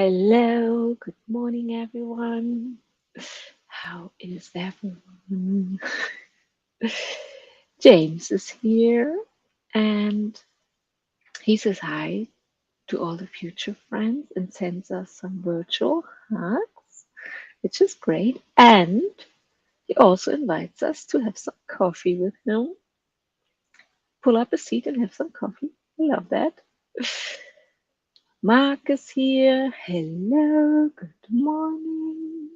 Hello, good morning, everyone. How is everyone? James is here and he says hi to all the future friends and sends us some virtual hugs, which is great. And he also invites us to have some coffee with him. Pull up a seat and have some coffee. I love that. Mark is here. Hello, good morning.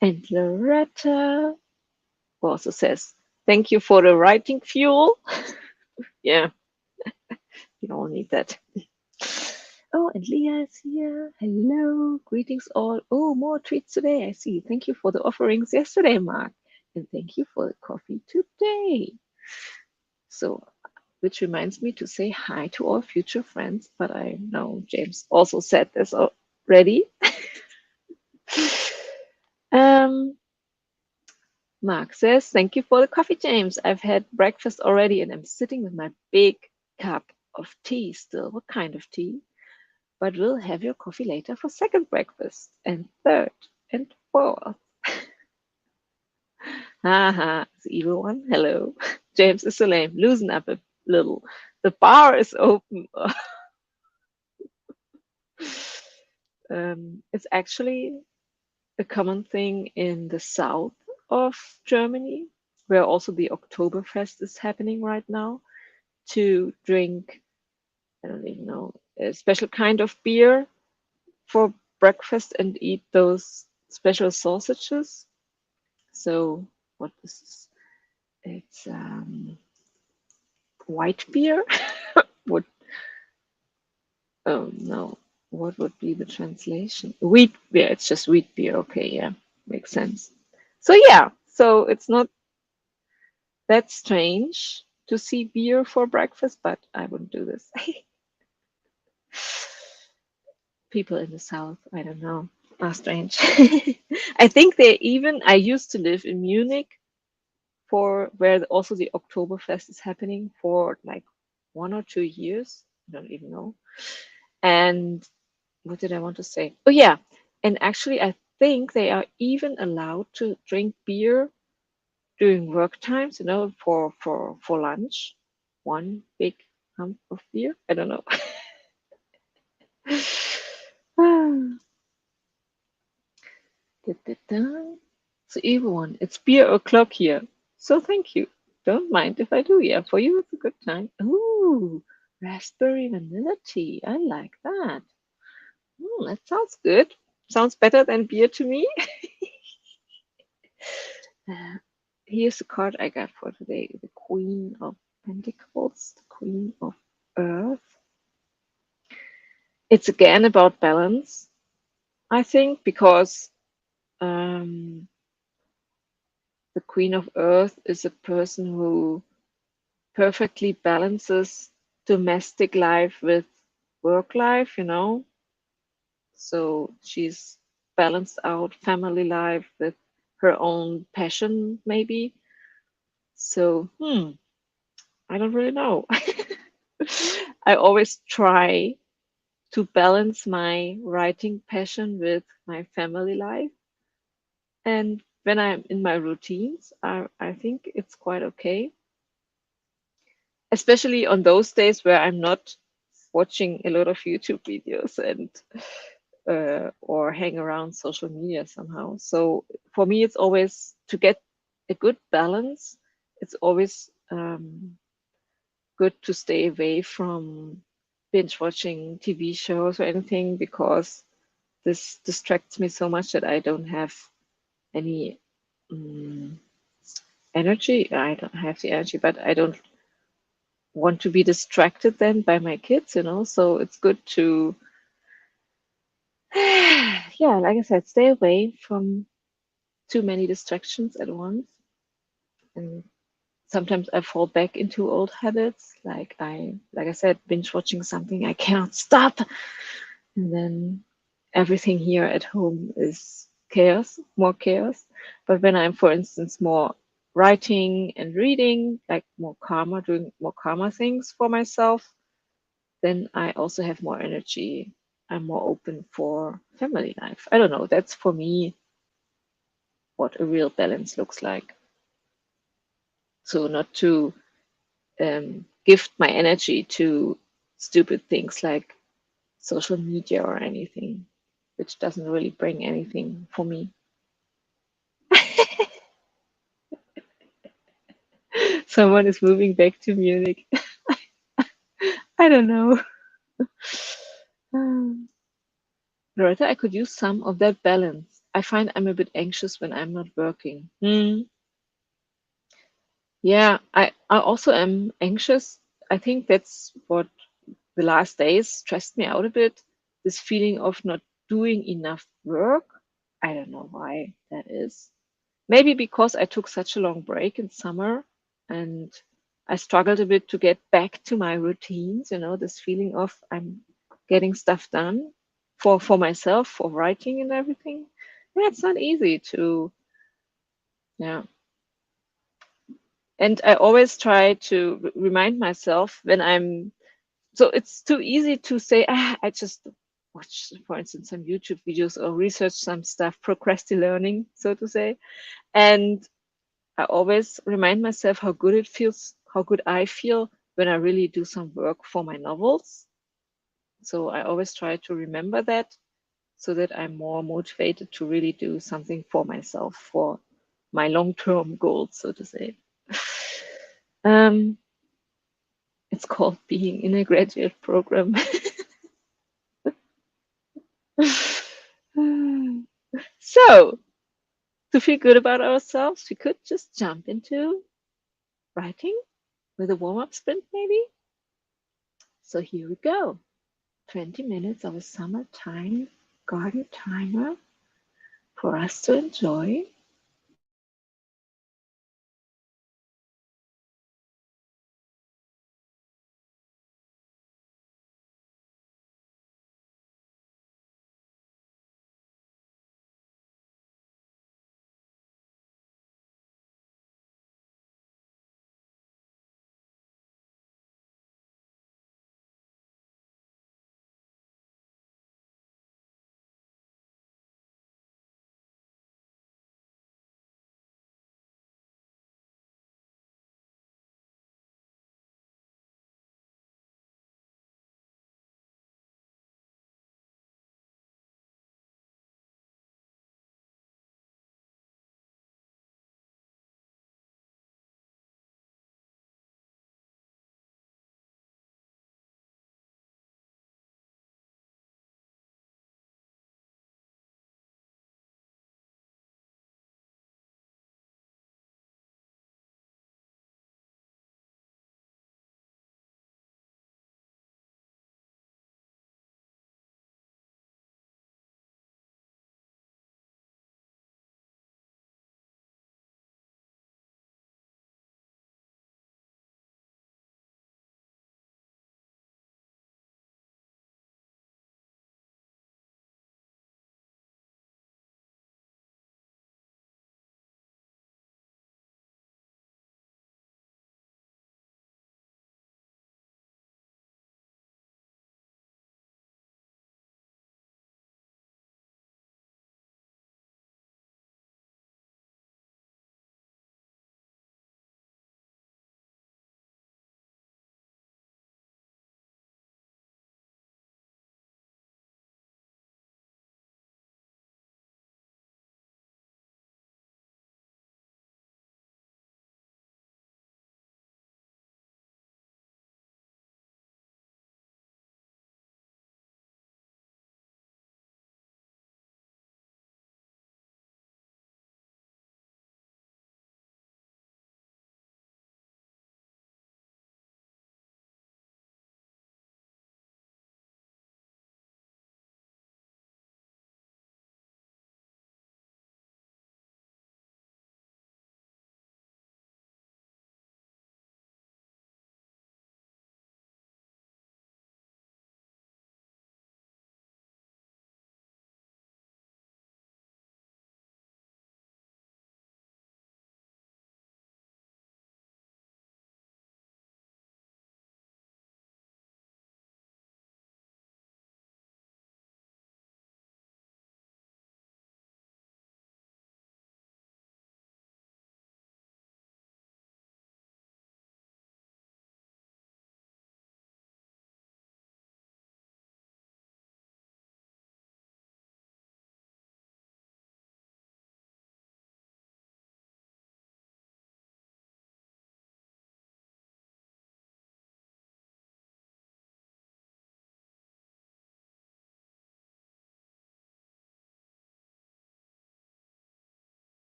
And Loretta also says, thank you for the writing fuel. Yeah, you all need that. Oh, and Leah is here. Hello, greetings all. Oh, more treats today, I see. Thank you for the offerings yesterday, Mark. And thank you for the coffee today. So, which reminds me to say hi to all future friends, but I know James also said this already. Mark says, thank you for the coffee, James. I've had breakfast already and I'm sitting with my big cup of tea still. What kind of tea? But we'll have your coffee later for second breakfast and third and fourth. Haha, the evil one. Hello. James is so lame. Loosen up a little. The bar is open. It's actually a common thing in the south of Germany, where also the Oktoberfest is happening right now, to drink, I don't even know, a special kind of beer for breakfast and eat those special sausages. So what is this? It's white beer. What? Oh no, what would be the translation? Wheat beer. It's just wheat beer. Okay, yeah, makes sense. So yeah, so it's not that strange to see beer for breakfast, but I wouldn't do this. People in the south, I don't know, are strange. I think they even, I used to live in Munich for where also the Oktoberfest is happening for like 1 or 2 years. I don't even know. And what did I want to say? Oh yeah, and actually I think they are even allowed to drink beer during work times, for lunch. One big hump of beer. I don't know. So everyone, it's beer o'clock here. So thank you. Don't mind if I do. Yeah, for you it's a good time. Ooh, raspberry vanilla tea. I like that. That sounds good. Sounds better than beer to me. Uh, Here's the card I got for today. The Queen of Pentacles, the Queen of Earth. It's again about balance, I think, because the Queen of Earth is a person who perfectly balances domestic life with work life. So she's balanced out family life with her own passion, maybe. So, I don't really know. I always try to balance my writing passion with my family life. And when I'm in my routines, I think it's quite okay. Especially on those days where I'm not watching a lot of YouTube videos and or hang around social media somehow. So for me, it's always to get a good balance. It's always good to stay away from binge watching TV shows or anything because this distracts me so much that I don't have any energy. I don't have the energy, but I don't want to be distracted then by my kids. So it's good to, yeah, like I said, stay away from too many distractions at once. And sometimes I fall back into old habits, like I said, binge watching something I cannot stop, and then everything here at home is chaos, more chaos. But when I'm, for instance, more writing and reading, like more calmer, doing more calmer things for myself, then I also have more energy I'm more open for family life. I don't know. That's for me what a real balance looks like. So not to gift my energy to stupid things like social media or anything, which doesn't really bring anything for me. Someone is moving back to Munich. I don't know. Loretta, I could use some of that balance. I find I'm a bit anxious when I'm not working. Yeah, I also am anxious. I think that's what the last days stressed me out a bit. This feeling of not doing enough work. I don't know why that is. Maybe because I took such a long break in summer and I struggled a bit to get back to my routines, this feeling of I'm getting stuff done for myself, for writing and everything. Yeah, it's not easy to, yeah. And I always try to remind myself when I'm, so it's too easy to say, I just watch, for instance, some YouTube videos or research some stuff, procrastinating, so to say. And I always remind myself how good it feels, how good I feel when I really do some work for my novels. So I always try to remember that so that I'm more motivated to really do something for myself, for my long-term goals, so to say. Um, it's called being in a graduate program. So, to feel good about ourselves, we could just jump into writing with a warm-up sprint, maybe. So here we go. 20 minutes of a summertime garden timer for us to enjoy.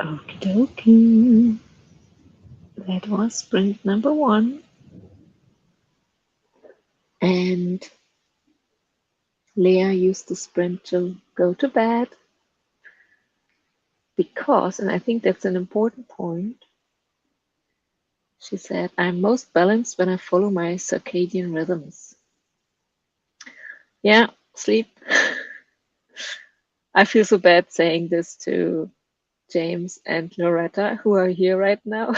Okie dokie. That was sprint number 1. And Leah used the sprint to go to bed because, and I think that's an important point, she said, I'm most balanced when I follow my circadian rhythms. Yeah, sleep. I feel so bad saying this to James and Loretta, who are here right now.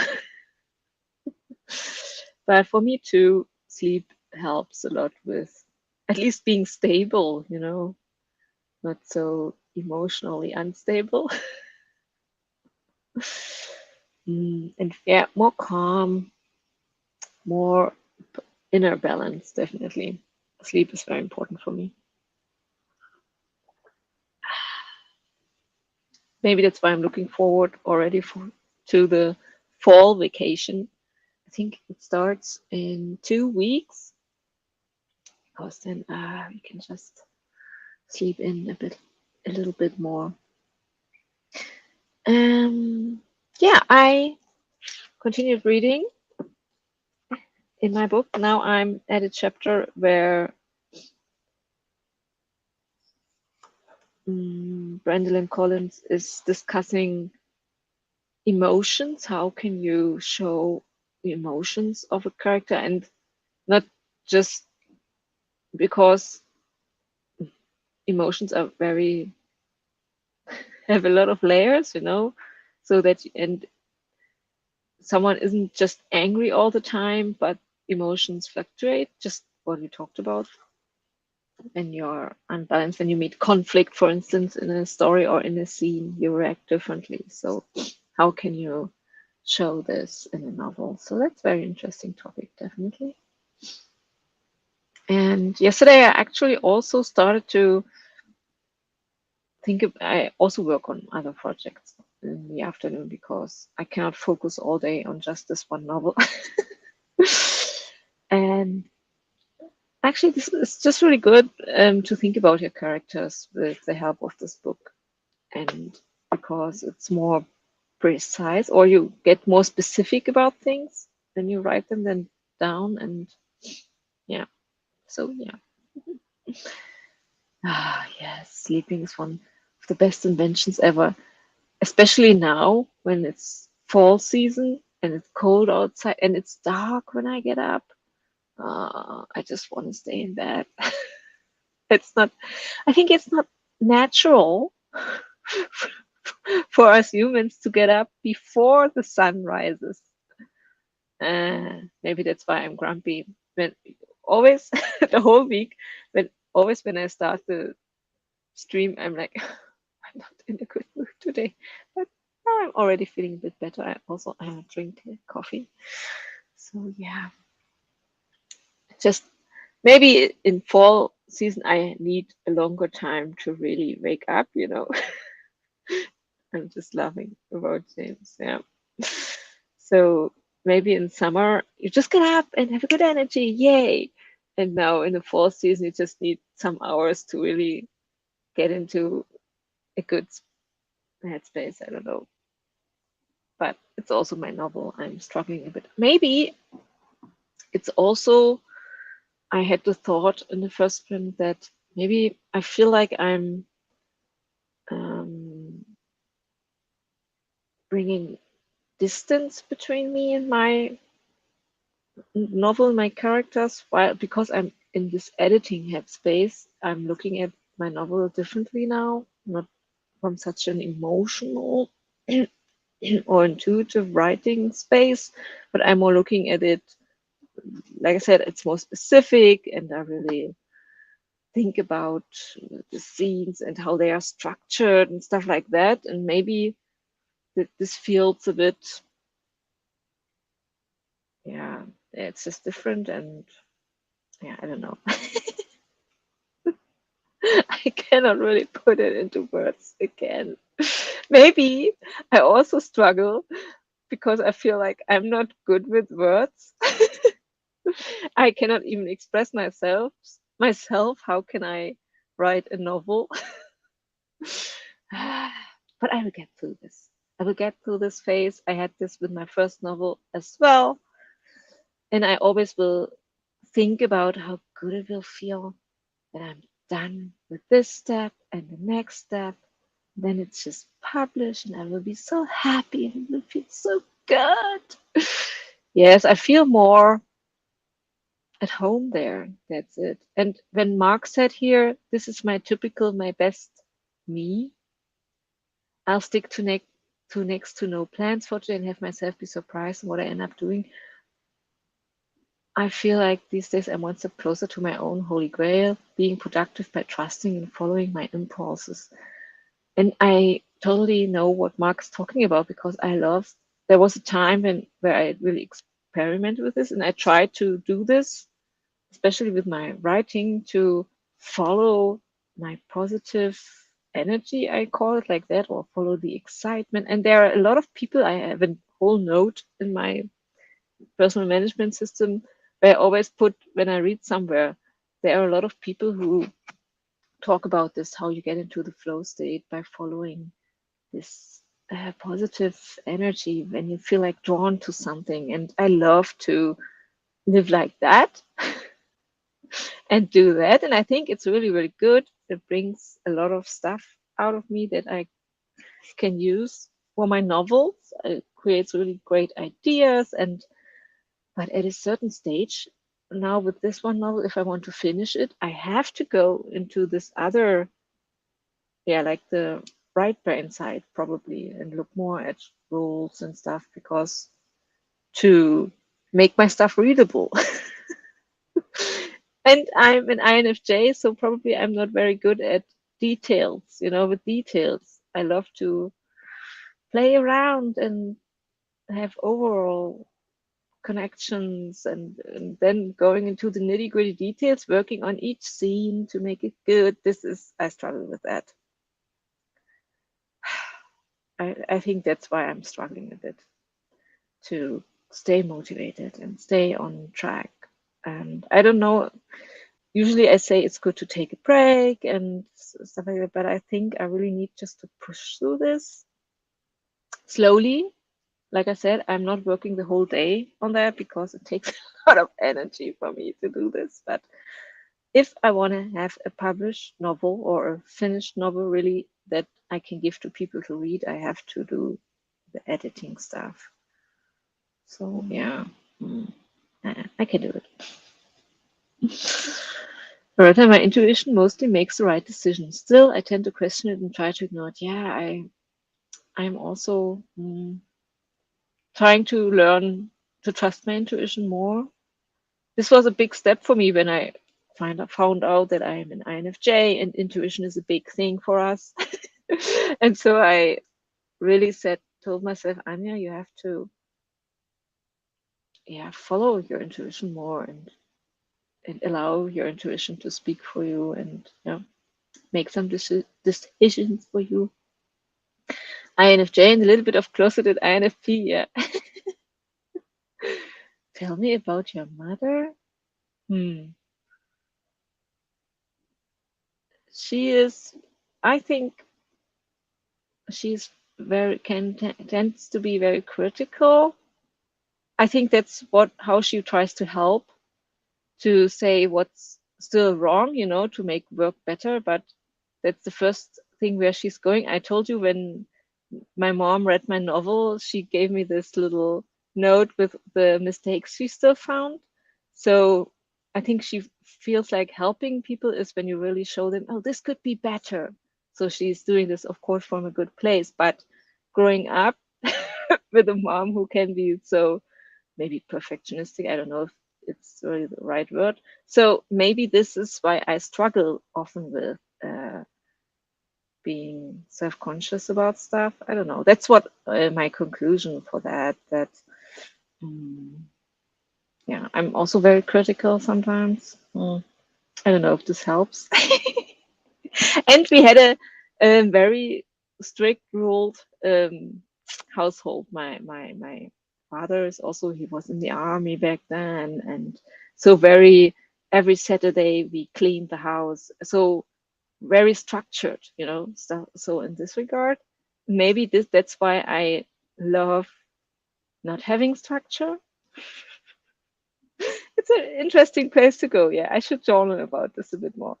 But for me too, sleep helps a lot with at least being stable, not so emotionally unstable. And yeah, more calm, more inner balance, definitely. Sleep is very important for me. Maybe that's why I'm looking forward already to the fall vacation. I think it starts in 2 weeks because then we can just sleep in a little bit more. Yeah, I continued reading in my book. Now I'm at a chapter where Brandon Collins is discussing emotions. How can you show the emotions of a character, and not just because emotions are have a lot of layers, so that and someone isn't just angry all the time, but emotions fluctuate, just what we talked about. When you're unbalanced, when you meet conflict, for instance, in a story or in a scene, you react differently. So how can you show this in a novel? So that's a very interesting topic, definitely. And yesterday I actually also started to I also work on other projects in the afternoon because I cannot focus all day on just this one novel. And actually, this is just really good to think about your characters with the help of this book. And because it's more precise, or you get more specific about things when you write them then down. And yeah, so yeah. Yes, sleeping is one of the best inventions ever, especially now when it's fall season and it's cold outside and it's dark when I get up. I just want to stay in bed. It's not, I think it's not natural for us humans to get up before the sun rises. Maybe that's why I'm grumpy. When always the whole week, when I start the stream, I'm like, I'm not in a good mood today. But I'm already feeling a bit better. I drink coffee. So yeah, just maybe in fall season I need a longer time to really wake up. I'm just laughing about James. Yeah. So maybe in summer you just get up and have a good energy, yay! And now in the fall season you just need some hours to really get into a good headspace. I don't know, but it's also my novel. I'm struggling a bit. Maybe it's also I had the thought in the first sprint that maybe I feel like I'm um, bringing distance between me and my novel, my characters, while because I'm in this editing headspace, I'm looking at my novel differently now, not from such an emotional or intuitive writing space, but I'm more looking at it, like I said, it's more specific, and I really think about the scenes and how they are structured and stuff like that. And maybe this feels a bit, yeah, it's just different. And yeah, I don't know. I cannot really put it into words again. Maybe I also struggle because I feel like I'm not good with words. I cannot even express myself. How can I write a novel? But I will get through this. I will get through this phase. I had this with my first novel as well. And I always will think about how good it will feel when I'm done with this step and the next step. Then it's just published and I will be so happy and it will feel so good. Yes, I feel more at home there. That's it. And when Mark said here, this is my typical, my best me, I'll stick to next to no plans for today and have myself be surprised in what I end up doing. I feel like these days I'm one step closer to my own holy grail, being productive by trusting and following my impulses. And I totally know what Mark's talking about because there was a time where I really experimented with this and I tried to do this, especially with my writing, to follow my positive energy, I call it like that, or follow the excitement. And there are a lot of people, I have a whole note in my personal management system where I always put, when I read somewhere, there are a lot of people who talk about this, how you get into the flow state by following this positive energy when you feel like drawn to something. And I love to live like that and do that. And I think it's really, really good. It brings a lot of stuff out of me that I can use for my novels. It creates really great ideas. But at a certain stage, now with this one novel, if I want to finish it, I have to go into this other, like the right brain side probably, and look more at rules and stuff because to make my stuff readable. And I'm an INFJ, so probably I'm not very good at details, with details. I love to play around and have overall connections and then going into the nitty gritty details, working on each scene to make it good. I struggle with that. I think that's why I'm struggling a bit to stay motivated and stay on track. And I don't know, usually I say it's good to take a break and stuff like that, but I think I really need just to push through this slowly. Like I said, I'm not working the whole day on that because it takes a lot of energy for me to do this. But if I want to have a published novel or a finished novel really that I can give to people to read, I have to do the editing stuff. So yeah, I can do it. Loretta, my intuition mostly makes the right decision. Still, I tend to question it and try to ignore it. Yeah, I'm also trying to learn to trust my intuition more. This was a big step for me when I found out that I am an INFJ and intuition is a big thing for us. And so I really told myself, Anja, you have to follow your intuition more and allow your intuition to speak for you and make some decisions for you. INFJ and a little bit of closeted INFP, yeah. Tell me about your mother. She is, I think she's tends to be very critical. I think that's how she tries to help, to say what's still wrong, to make work better. But that's the first thing where she's going. I told you when my mom read my novel, she gave me this little note with the mistakes she still found. So I think she feels like helping people is when you really show them, oh, this could be better. So she's doing this, of course, from a good place. But growing up with a mom who can be so maybe perfectionistic, I don't know if it's really the right word. So maybe this is why I struggle often with being self-conscious about stuff. I don't know. That's what my conclusion for that. Yeah, I'm also very critical sometimes. I don't know if this helps. And we had a very strict ruled household. My father is also, he was in the army back then, and so every Saturday we cleaned the house. So very structured, stuff. So in this regard, maybe that's why I love not having structure. It's an interesting place to go. Yeah, I should journal about this a bit more.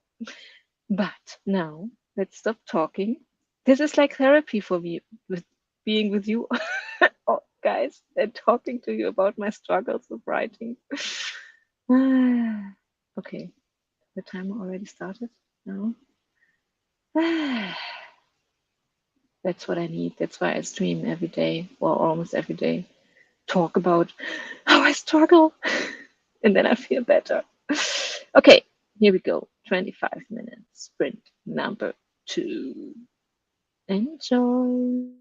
But now let's stop talking. This is like therapy for me, with being with you, oh, guys, and talking to you about my struggles of writing. Okay, the timer already started now. That's what I need. That's why I stream every day, or almost every day. Talk about how I struggle, and then I feel better. Okay, here we go. 25 minutes sprint number 2. Enjoy.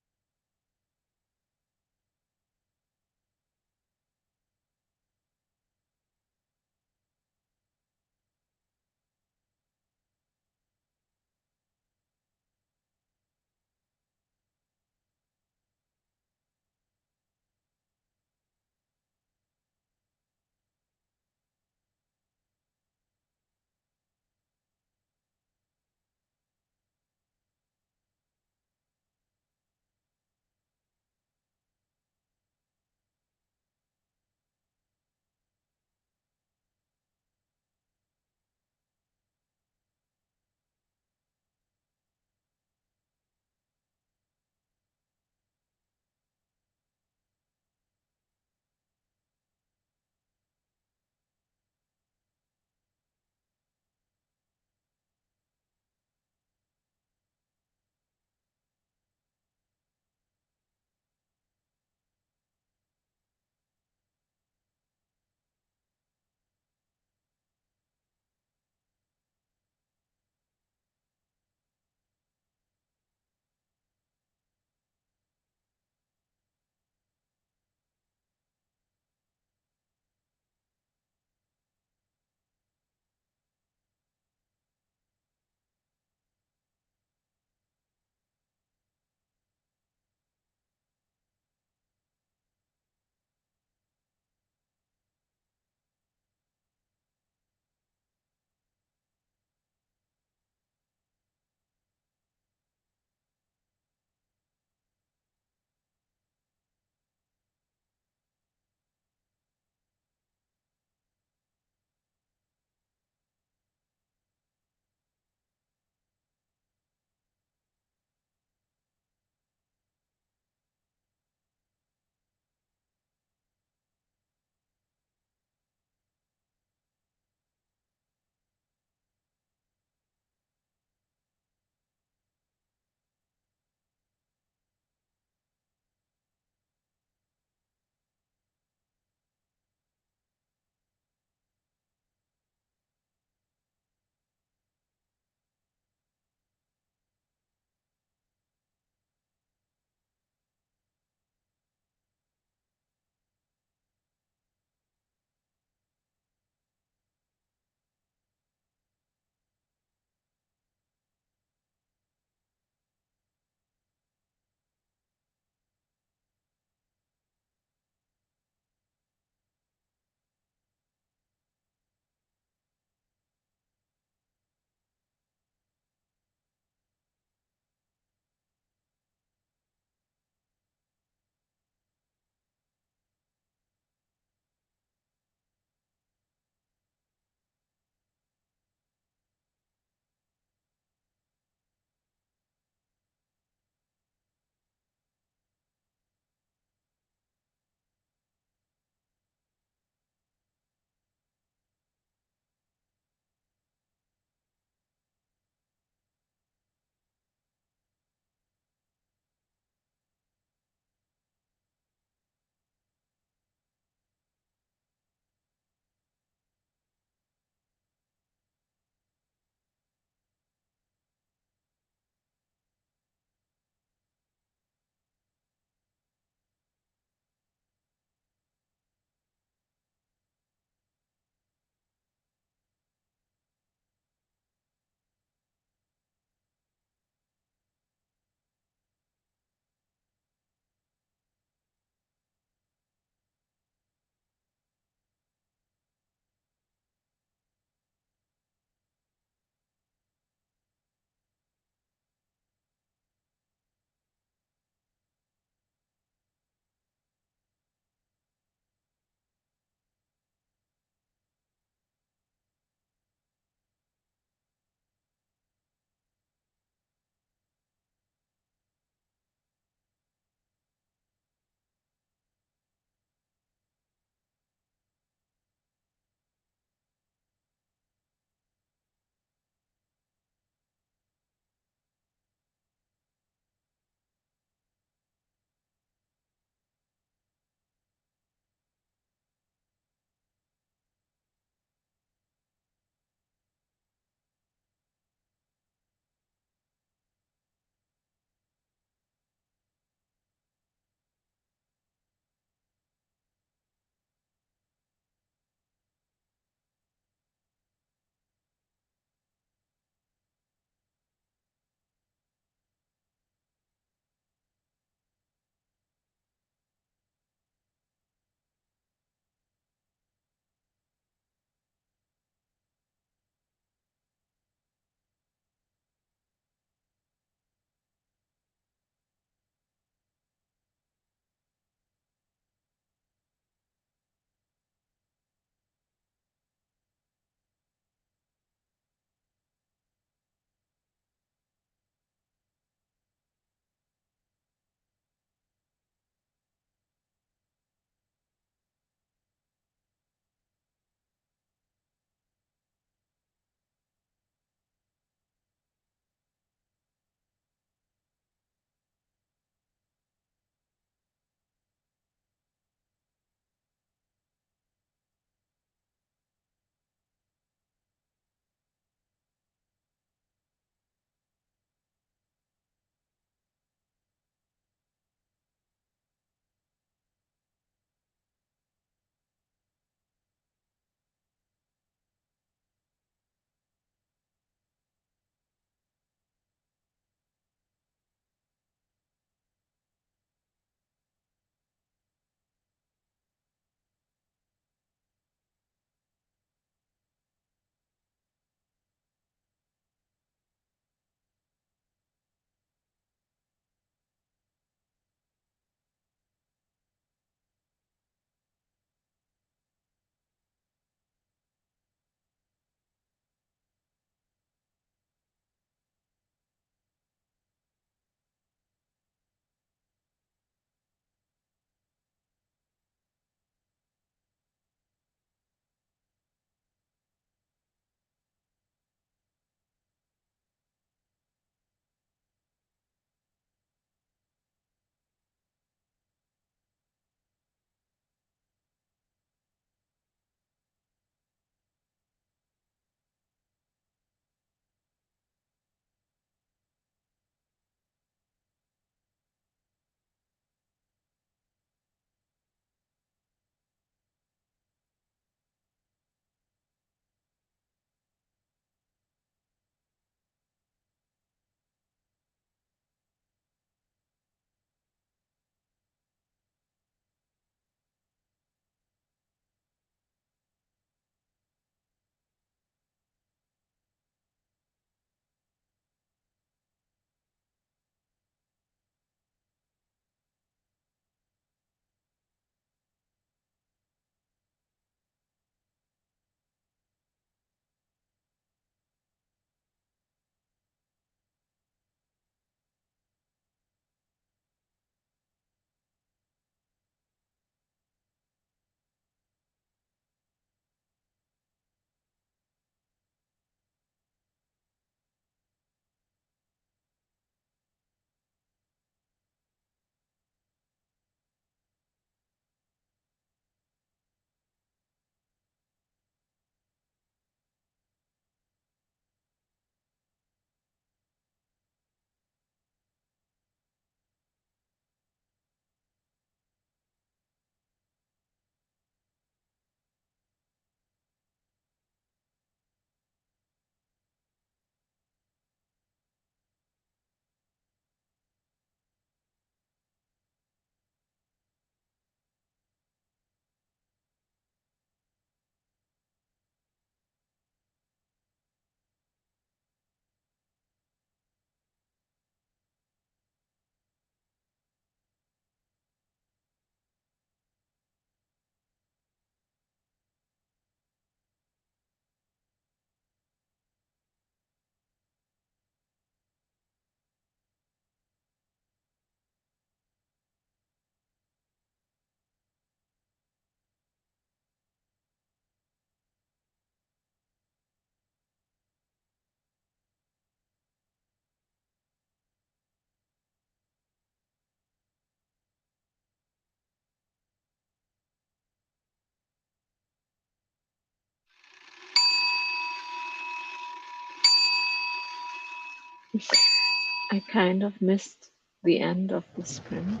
I kind of missed the end of the sprint.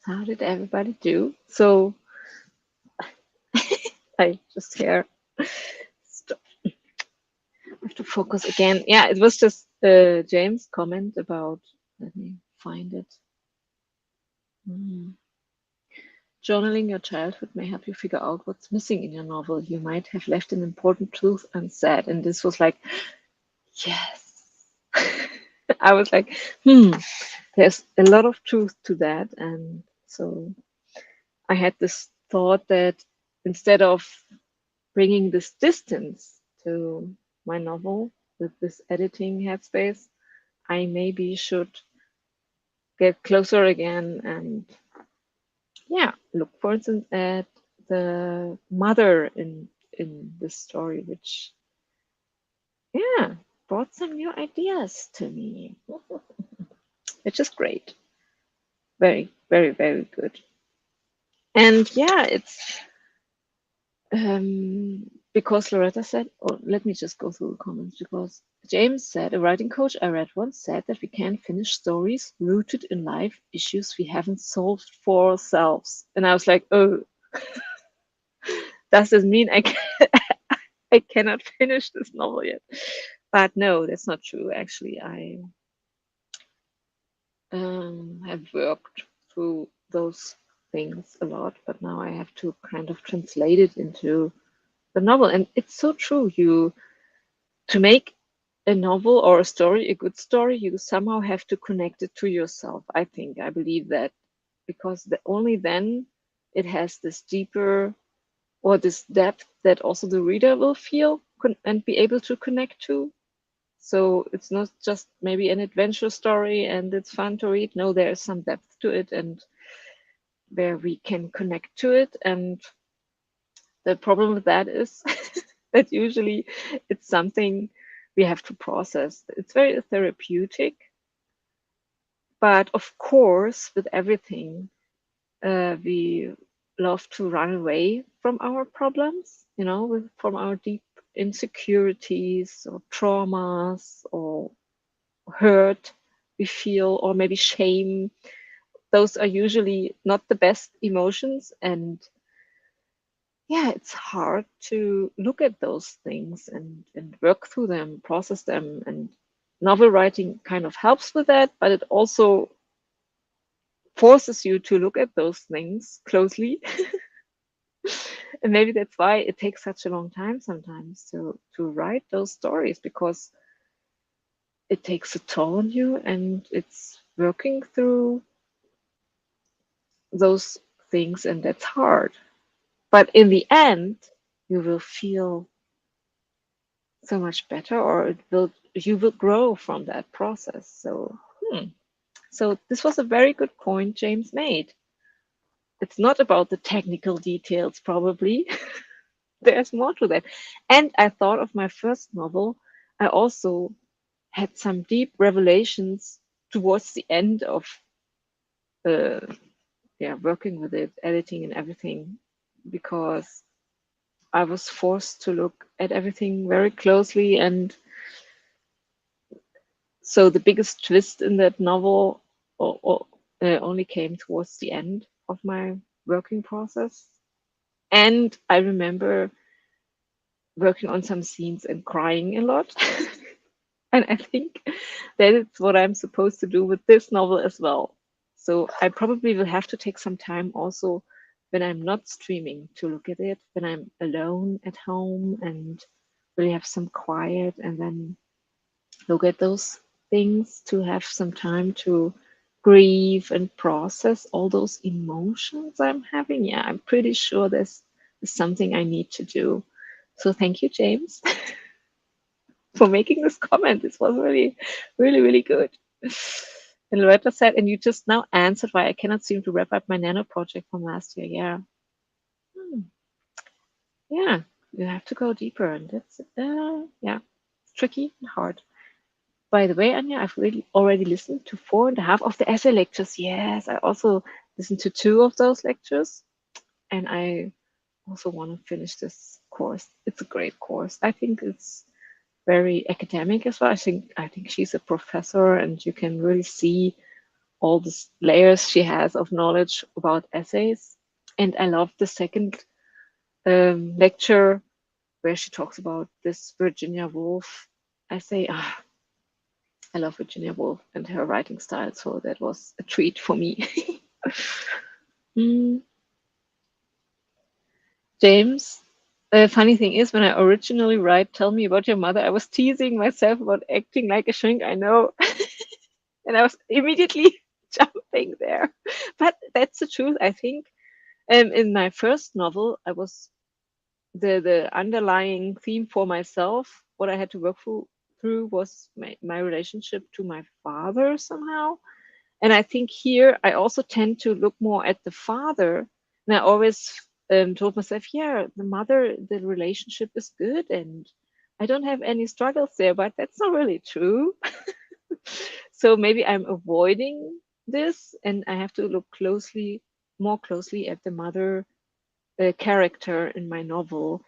How did everybody do? So I just here stop. I have to focus again. Yeah, it was just James' comment about, let me find it. Journaling your childhood may help you figure out what's missing in your novel. You might have left an important truth unsaid. And this was like, yes. I was like, there's a lot of truth to that. And so I had this thought that instead of bringing this distance to my novel with this editing headspace, I maybe should get closer again and, yeah, look, for instance, at the mother in this story, which, yeah, brought some new ideas to me, which is great. Very, very, very good. And yeah, it's because Loretta said, or let me just go through the comments, because James said, a writing coach I read once said that we can't finish stories rooted in life issues we haven't solved for ourselves. And I was like, oh, does this mean I cannot finish this novel yet? But no, that's not true. Actually, I have worked through those things a lot, but now I have to kind of translate it into the novel. And it's so true. To make a novel or a story a good story, you somehow have to connect it to yourself. I believe that, because only then it has this deeper or this depth that also the reader will feel and be able to connect to. So it's not just maybe an adventure story and it's fun to read. No, there is some depth to it and where we can connect to it. And the problem with that is that usually it's something we have to process. It's very therapeutic. But of course, with everything, we love to run away from our problems, from our deep insecurities or traumas or hurt we feel, or maybe shame. Those are usually not the best emotions. And yeah, it's hard to look at those things and work through them, process them. And novel writing kind of helps with that, but it also forces you to look at those things closely. And maybe that's why it takes such a long time sometimes to write those stories, because it takes a toll on you and it's working through those things, and that's hard. But in the end, you will feel so much better, or you will grow from that process. So this was a very good point James made. It's not about the technical details, probably. There's more to that. And I thought of my first novel. I also had some deep revelations towards the end of working with it, editing and everything, because I was forced to look at everything very closely. And so the biggest twist in that novel only came towards the end of my working process. And I remember working on some scenes and crying a lot. And I think that is what I'm supposed to do with this novel as well. So I probably will have to take some time also when I'm not streaming to look at it, when I'm alone at home and really have some quiet, and then look at those things, to have some time to grieve and process all those emotions I'm having. Yeah, I'm pretty sure this is something I need to do. So thank you, James, for making this comment. This was really, really, really good. And Loretta said, and you just now answered why I cannot seem to wrap up my nano project from last year. Yeah. Yeah, you have to go deeper, and that's, yeah, it's tricky and hard. By the way, Anja, I've really already listened to 4.5 of the essay lectures. Yes, I also listened to 2 of those lectures, and I also want to finish this course. It's a great course. I think it's very academic as well. I think she's a professor, and you can really see all the layers she has of knowledge about essays. And I love the second lecture where she talks about this Virginia Woolf essay. Ah, I love Virginia Woolf and her writing style, so that was a treat for me. Mm, James, the funny thing is, when I originally write, tell me about your mother, I was teasing myself about acting like a shrink, I know. And I was immediately jumping there. But that's the truth, I think. In my first novel, I was the underlying theme for myself, what I had to work through was my relationship to my father somehow. And I think here I also tend to look more at the father. And I always told myself, yeah, the mother, the relationship is good and I don't have any struggles there, but that's not really true. So maybe I'm avoiding this and I have to look more closely at the mother character in my novel.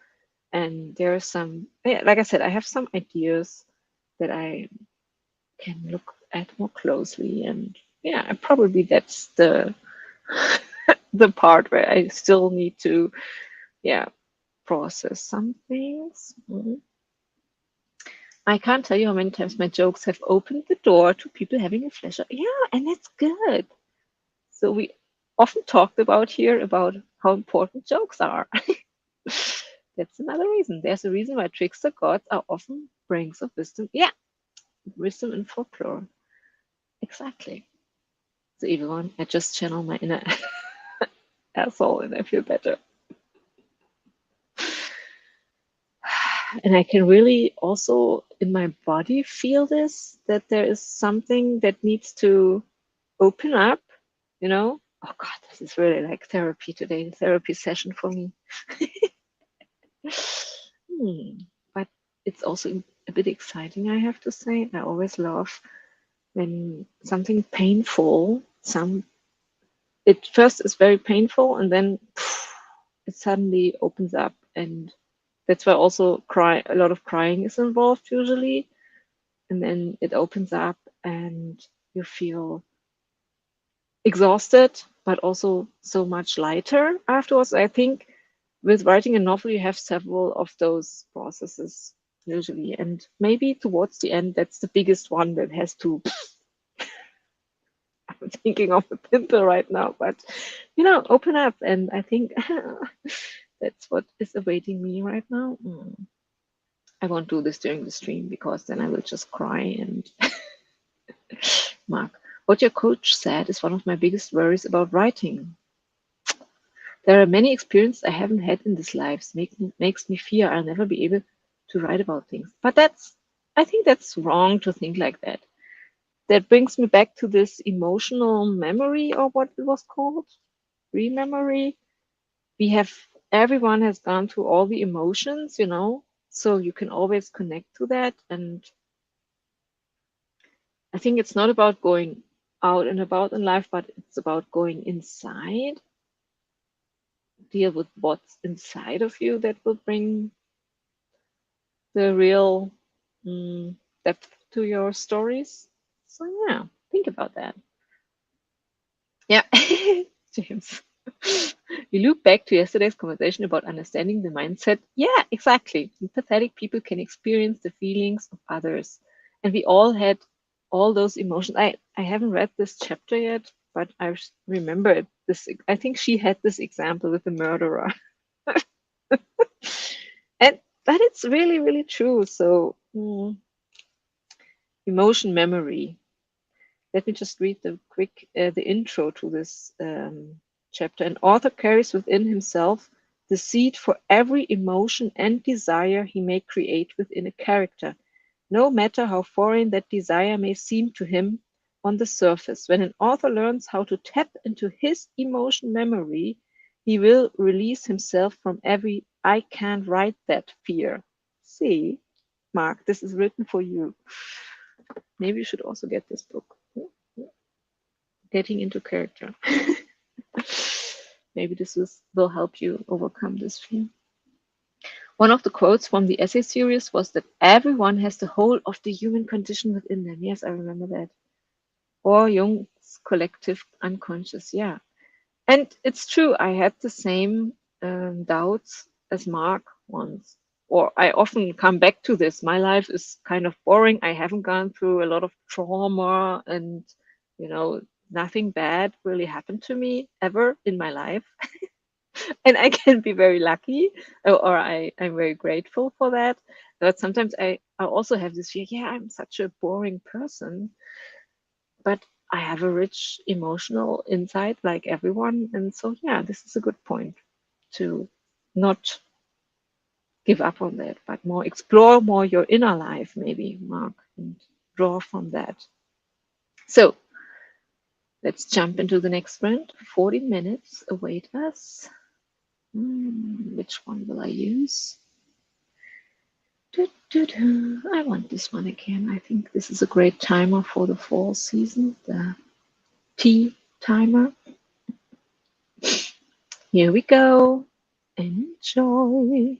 And there are some, yeah, like I said, I have some ideas that I can look at more closely. And yeah, probably that's the the part where I still need to, yeah, process some things. I can't tell you how many times my jokes have opened the door to people having a pleasure. Yeah, and that's good. So we often talked about here about how important jokes are. That's another reason. There's a reason why trickster gods are often brings of wisdom. Yeah, wisdom in folklore. Exactly. The evil one. I just channel my inner asshole and I feel better. And I can really also in my body feel this, that there is something that needs to open up, you know? Oh God, this is really like therapy today, therapy session for me. But it's also a bit exciting, I have to say. I always love when something painful, it first is very painful and then it suddenly opens up, and that's why also a lot of crying is involved usually, and then it opens up and you feel exhausted but also so much lighter afterwards. I think with writing a novel you have several of those processes usually, and maybe towards the end that's the biggest one that has to I'm thinking of a pimple right now, but open up. And I think that's what is awaiting me right now. I won't do this during the stream because then I will just cry. And Mark, what your coach said is one of my biggest worries about writing. There are many experiences I haven't had in this life. Makes me fear I'll never be able to write about things. But I think that's wrong to think like that. That brings me back to this emotional memory, or what it was called, rememory. Everyone has gone through all the emotions, so you can always connect to that. And I think it's not about going out and about in life, but it's about going inside, deal with what's inside of you that will bring the real depth to your stories. So yeah, think about that. Yeah, James. You look back to yesterday's conversation about understanding the mindset. Yeah, exactly. Empathetic people can experience the feelings of others. And we all had all those emotions. I haven't read this chapter yet, but I remember this. I think she had this example with the murderer. But it's really, really true. So emotion memory. Let me just read the intro to this chapter. An author carries within himself the seed for every emotion and desire he may create within a character, no matter how foreign that desire may seem to him on the surface. When an author learns how to tap into his emotion memory, he will release himself from every "I can't write that" fear. See, Mark, this is written for you. Maybe you should also get this book. Getting into character. Maybe this will help you overcome this fear. One of the quotes from the essay series was that everyone has the whole of the human condition within them. Yes, I remember that. Or Jung's collective unconscious. Yeah. And it's true, I had the same doubts as Mark once. Or I often come back to this. My life is kind of boring. I haven't gone through a lot of trauma and, you know, nothing bad really happened to me ever in my life. And I can be very lucky, or I'm very grateful for that. But sometimes I also have this fear, yeah, I'm such a boring person, but I have a rich emotional insight like everyone. And so, yeah, this is a good point to not give up on that, but more explore more your inner life, maybe, Mark, and draw from that. So let's jump into the next round. 40 minutes await us. Which one will I use? I want this one again. I think this is a great timer for the fall season, the tea timer. Here we go. Enjoy.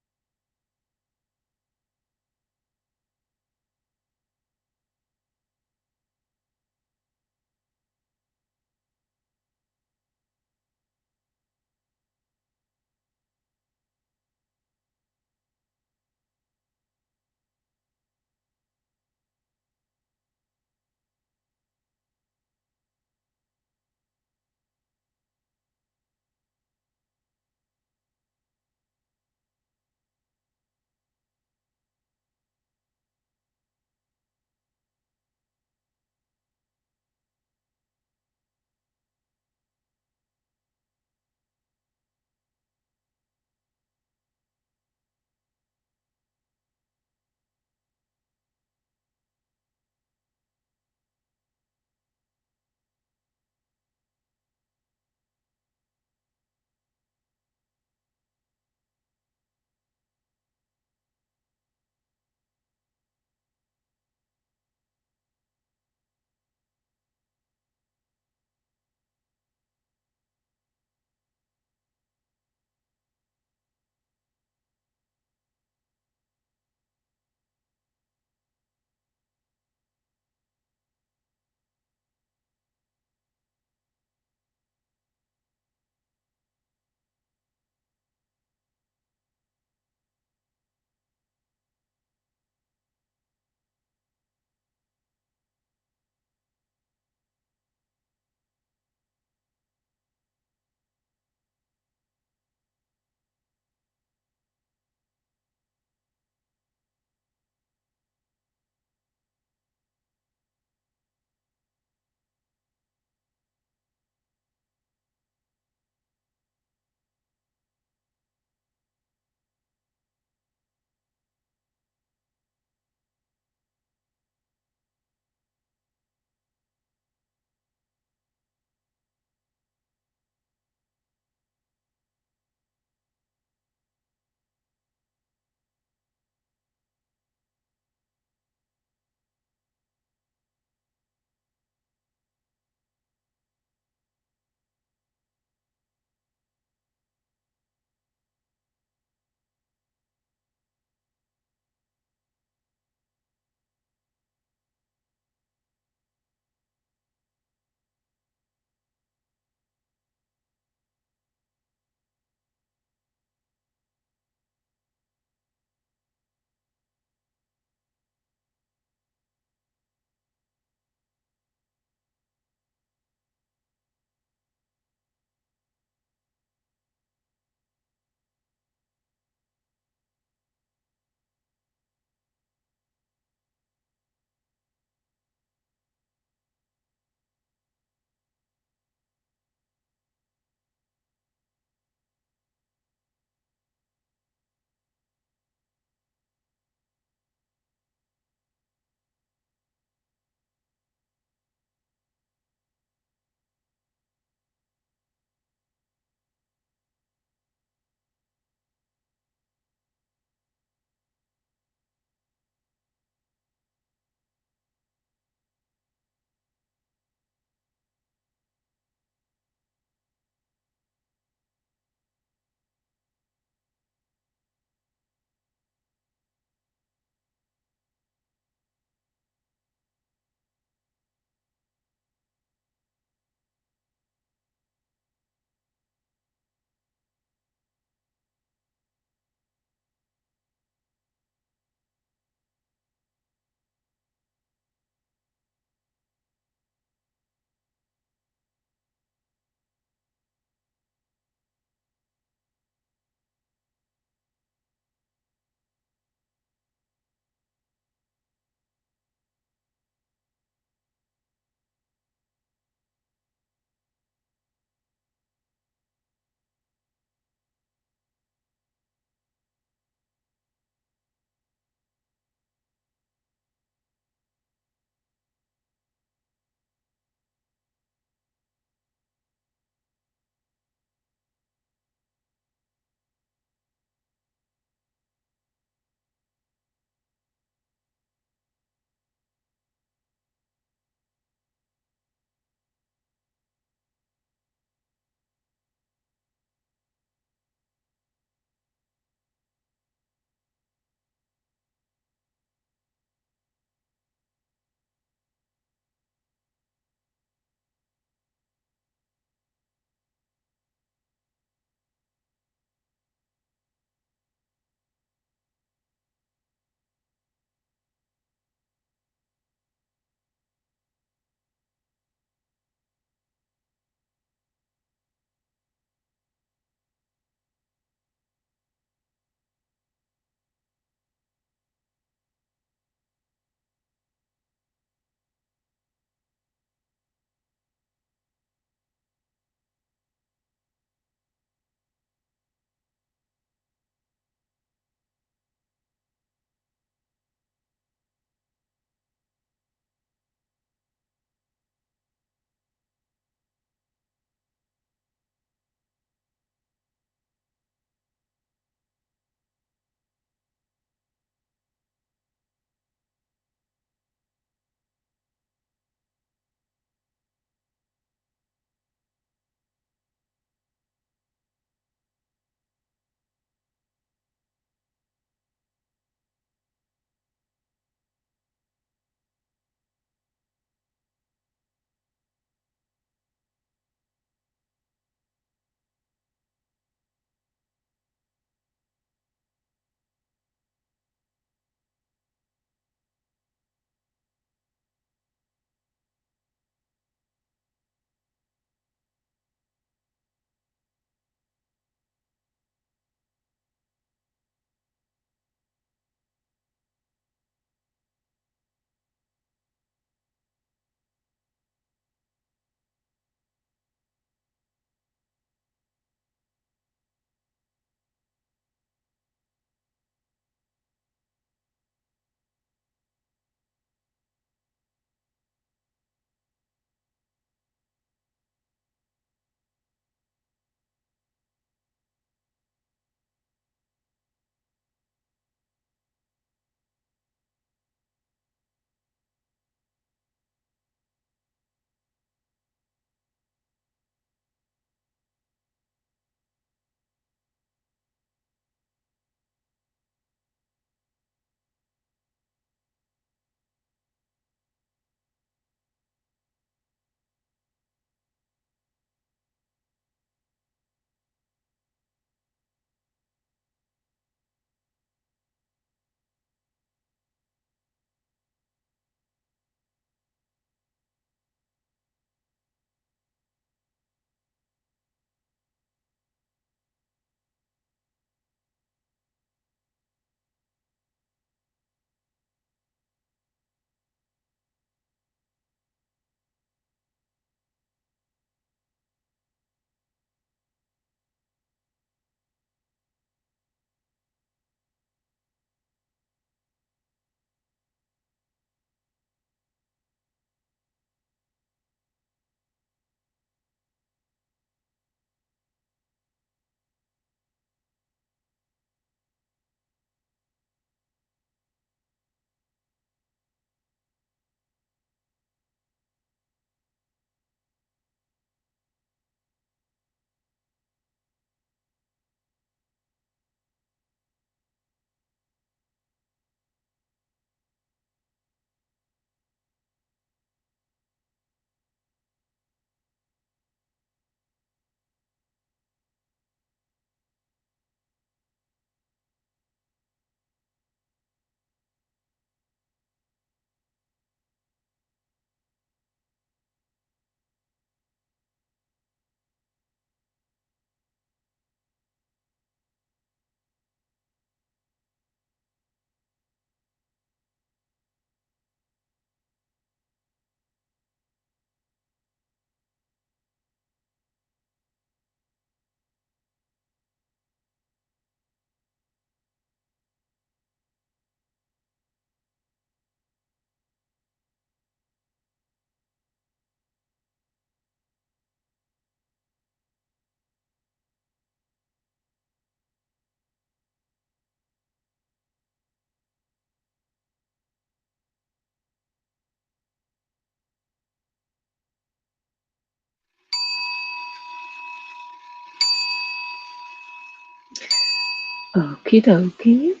Okie dokie.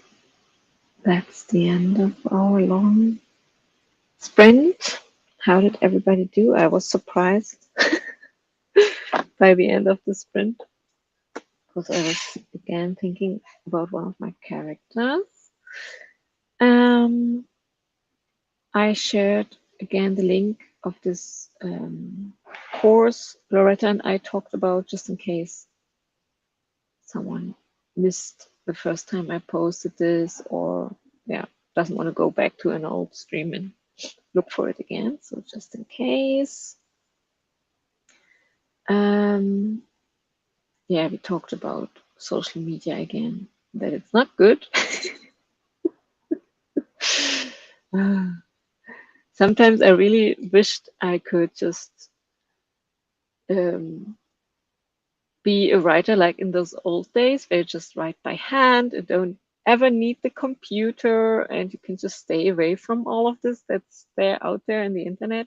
That's the end of our long sprint. How did everybody do? I was surprised by the end of the sprint because I was again thinking about one of my characters. I shared again the link of this course Loretta and I talked about, just in case someone missed the first time I posted this, or doesn't want to go back to an old stream and look for it again. So just in case. We talked about social media again, that it's not good. Sometimes I really wished I could just be a writer like in those old days where you just write by hand and don't ever need the computer, and you can just stay away from all of this that's there out there in the internet.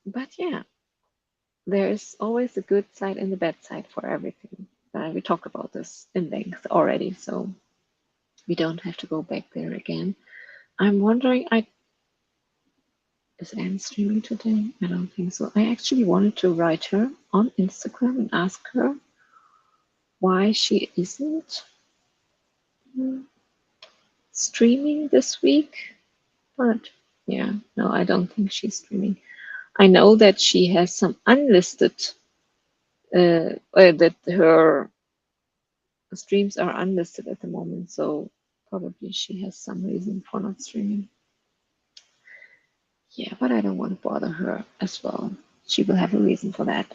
But there is always a good side and a bad side for everything. We talked about this in length already, so we don't have to go back there again. I'm wondering, is Anne streaming today? I don't think so. I actually wanted to write her on Instagram and ask her why she isn't streaming this week. But no, I don't think she's streaming. I know that she has some unlisted, that her streams are unlisted at the moment, so probably she has some reason for not streaming. Yeah, but I don't want to bother her as well. She will have a reason for that.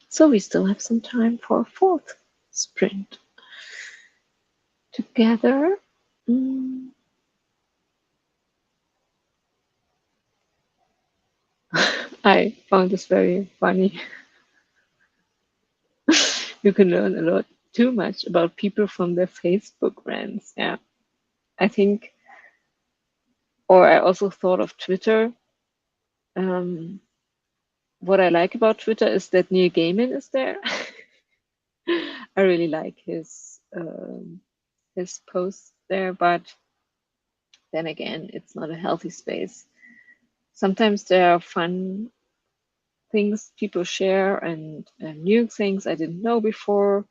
So we still have some time for a fourth sprint together. I found this very funny. You can learn a lot too much about people from their Facebook rants. Yeah, I think, or I also thought of Twitter. What I like about Twitter is that Neil Gaiman is there. I really like his posts there, but then again, it's not a healthy space. Sometimes there are fun things people share and new things I didn't know before,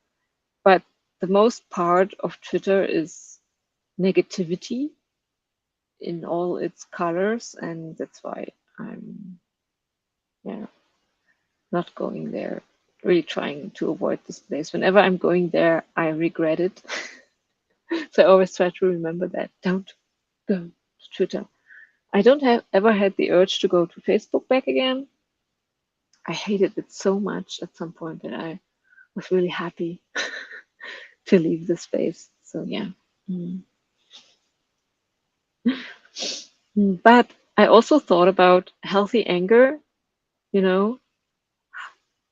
but the most part of Twitter is negativity in all its colors, and that's why I'm not going there. Really trying to avoid this place. Whenever I'm going there, I regret it. So I always try to remember that. Don't go to Twitter. I don't have ever had the urge to go to Facebook back again. I hated it so much at some point that I was really happy to leave the space. So yeah. But I also thought about healthy anger,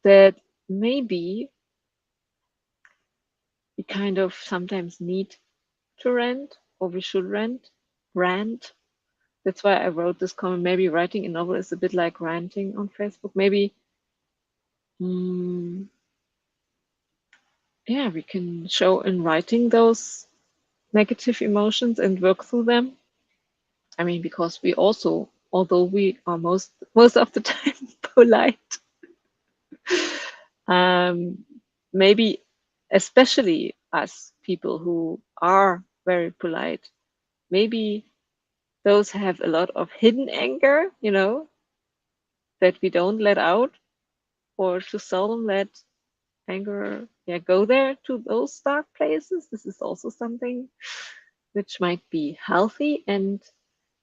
that maybe we kind of sometimes need to rant, or we should rant. That's why I wrote this comment. Maybe writing a novel is a bit like ranting on Facebook. Maybe, we can show in writing those negative emotions and work through them. I mean, because we also, although we are most of the time polite, maybe especially us people who are very polite, maybe those have a lot of hidden anger, that we don't let out, or to seldom let anger go there to those dark places. This is also something which might be healthy and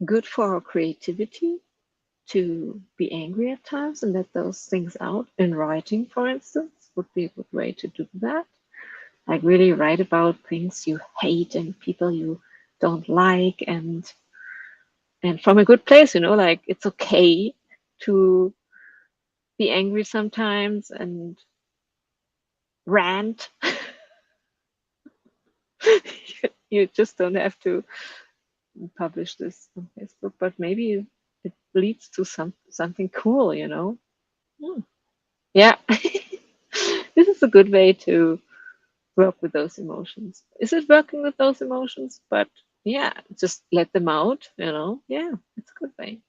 good for our creativity, to be angry at times and let those things out in writing, for instance, would be a good way to do that. Like really write about things you hate and people you don't like, and from a good place, like it's okay to be angry sometimes and rant. You just don't have to publish this on Facebook, but maybe it leads to something cool, Yeah. it's a good way to work with those emotions. Is it working with those emotions? But yeah, just let them out, you know? Yeah, it's a good way.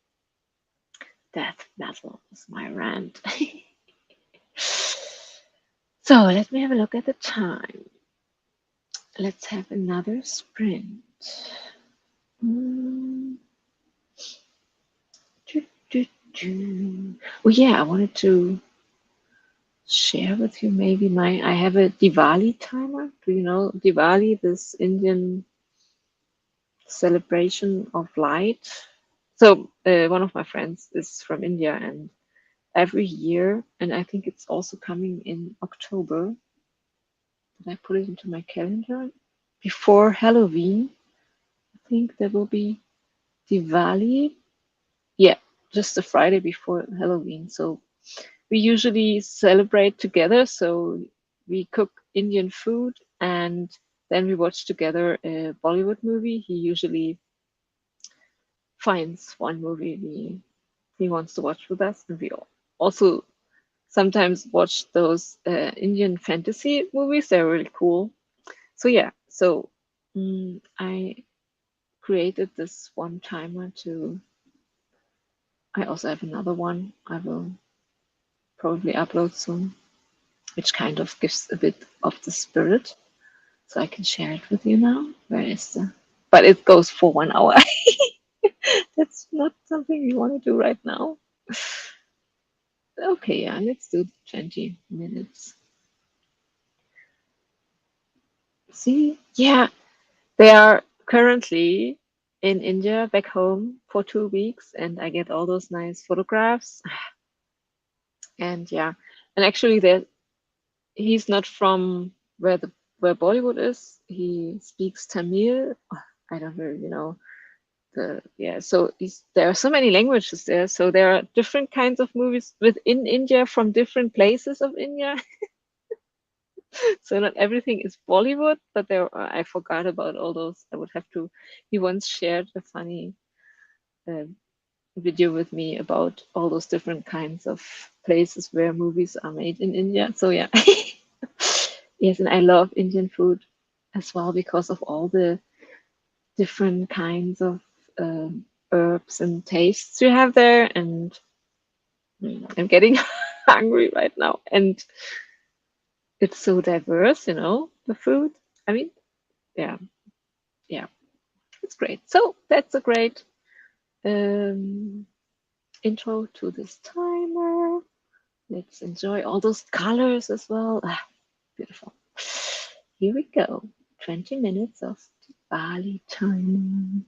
Death metal is my rant. So let me have a look at the time. Let's have another sprint. Mm. Oh yeah, I wanted to share with you maybe I have a Diwali timer. Do you know Diwali, this Indian celebration of light? So one of my friends is from India, and every year, and I think it's also coming in October. Did I put it into my calendar? Before Halloween, I think there will be Diwali. Yeah, just the Friday before Halloween. So we usually celebrate together. So we cook Indian food and then we watch together a Bollywood movie. He usually finds one movie he wants to watch with us, and we also sometimes watch those Indian fantasy movies. They're really cool. So yeah, so I created this one timer to. I also have another one I will probably upload soon, which kind of gives a bit of the spirit. So I can share it with you now. Where is the? But it goes for 1 hour. That's not something you want to do right now. Okay, yeah, let's do 20 minutes. See, yeah, they are currently in India back home for 2 weeks, and I get all those nice photographs. And yeah, and actually, he's not from where Bollywood is. He speaks Tamil. I don't really know yeah. So there are so many languages there. So there are different kinds of movies within India from different places of India. So not everything is Bollywood, but I forgot about all those. I would have to. He once shared a funny uh, video with me about all those different kinds of places where movies are made in India. So yeah. Yes, and I love Indian food as well because of all the different kinds of herbs and tastes you have there. And I'm getting hungry right now. And it's so diverse, the food. I mean, yeah, yeah, it's great. So that's a great um, intro to this timer. Let's enjoy all those colors as well. Ah, beautiful. Here we go. 20 minutes of Bali time.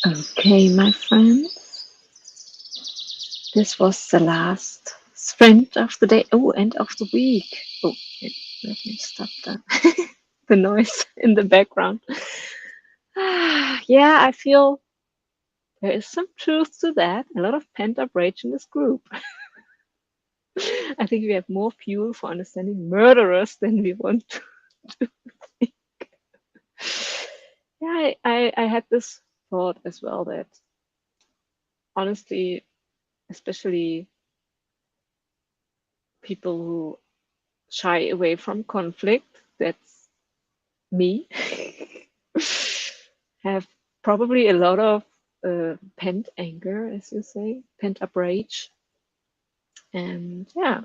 Okay, my friends, this was the last sprint of the day. Oh, and of the week. Oh, wait, let me stop the noise in the background. Yeah, I feel there is some truth to that. A lot of pent-up rage in this group. I think we have more fuel for understanding murderers than we want to think. Yeah, I had this thought as well that honestly, especially people who shy away from conflict, that's me, have probably a lot of pent anger, as you say, pent up rage. And yeah,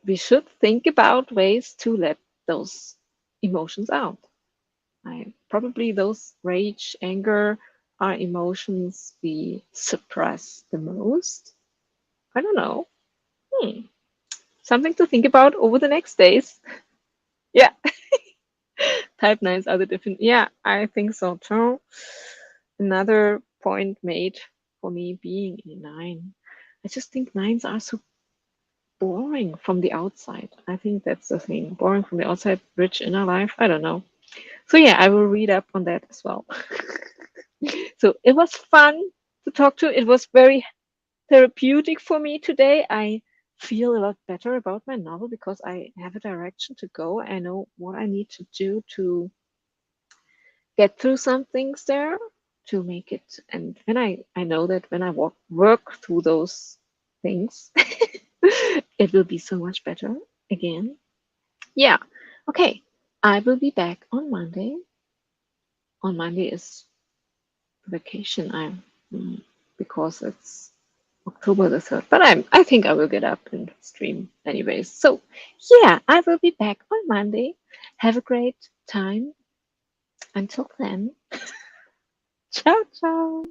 we should think about ways to let those emotions out. Probably those rage, anger are emotions we suppress the most. I don't know. Hmm. Something to think about over the next days. Yeah, type 9s are the different. Yeah, I think so too. Another point made for me being a 9. I just think 9s are so boring from the outside. I think that's the thing. Boring from the outside, rich inner life. I don't know. So yeah, I will read up on that as well. So it was fun to talk to. It was very therapeutic for me today. I feel a lot better about my novel because I have a direction to go. I know what I need to do to get through some things there to make it. And when I know that when I work through those things, it will be so much better again. Yeah. Okay. I will be back on Monday. On Monday is vacation. Because it's October the 3rd. But I think I will get up and stream anyways. So yeah, I will be back on Monday. Have a great time. Until then. Ciao ciao.